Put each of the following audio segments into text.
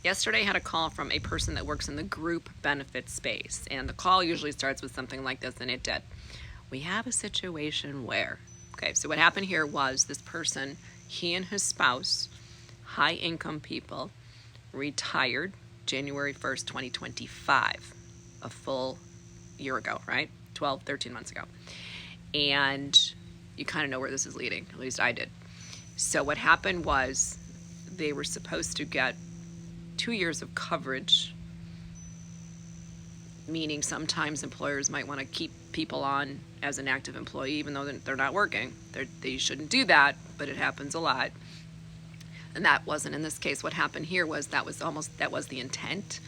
Yesterday I had a call from a person that works in the group benefit space, and the call usually starts with something like this, and it did. We have a situation where, okay, so what happened here was this person, he and his spouse, high income people, retired January 1st, 2025, a full year ago, right? 12, 13 months ago. And you kind of know where this is leading, at least I did. So what happened was they were supposed to get 2 years of coverage, meaning sometimes employers might want to keep people on as an active employee even though they're not working. They shouldn't do that, but it happens a lot. And that wasn't in this case. What happened here was that was the intent,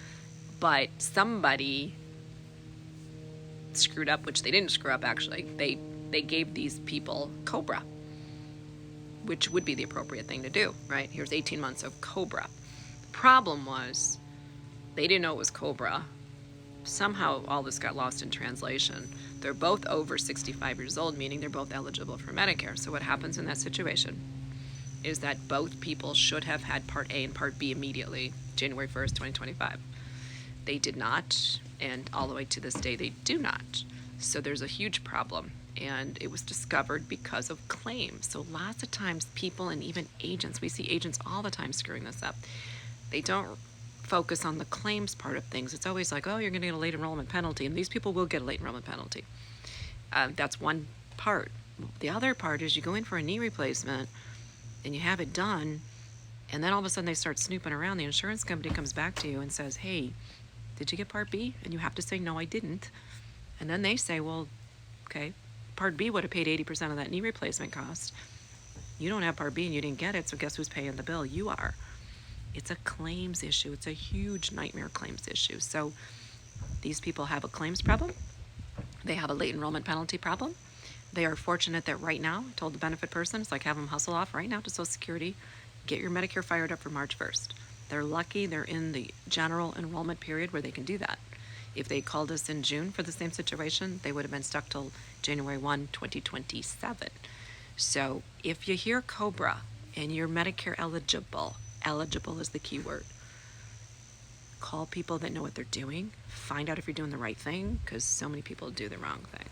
but somebody screwed up, which they didn't screw up actually. They gave these people Cobra, which would be the appropriate thing to do, right? Here's 18 months of Cobra. The problem was they didn't know it was Cobra. Somehow all this got lost in translation. They're both over 65 years old, meaning they're both eligible for Medicare. So what happens in that situation is that both people should have had Part A and Part B immediately, January 1st, 2025. They did not, and all the way to this day, they do not. So there's a huge problem, and it was discovered because of claims. So lots of times people and even agents, we see agents all the time screwing this up. They don't focus on the claims part of things. It's always like, oh, you're going to get a late enrollment penalty, and these people will get a late enrollment penalty. That's one part. The other part is you go in for a knee replacement, and you have it done, and then all of a sudden they start snooping around. The insurance company comes back to you and says, hey, did you get Part B? And you have to say, no, I didn't. And then they say, well, okay, Part B would have paid 80% of that knee replacement cost. You don't have Part B and you didn't get it, so guess who's paying the bill? You are. It's a claims issue. It's a huge nightmare claims issue. So these people have a claims problem. They have a late enrollment penalty problem. They are fortunate that right now, I told the benefit person, it's like have them hustle off right now to Social Security, get your Medicare fired up for March 1st. They're lucky they're in the general enrollment period where they can do that. If they called us in June for the same situation, they would have been stuck till January 1, 2027. So if you hear Cobra and you're Medicare eligible is the key word. Call people that know what they're doing. Find out if you're doing the right thing, because so many people do the wrong thing.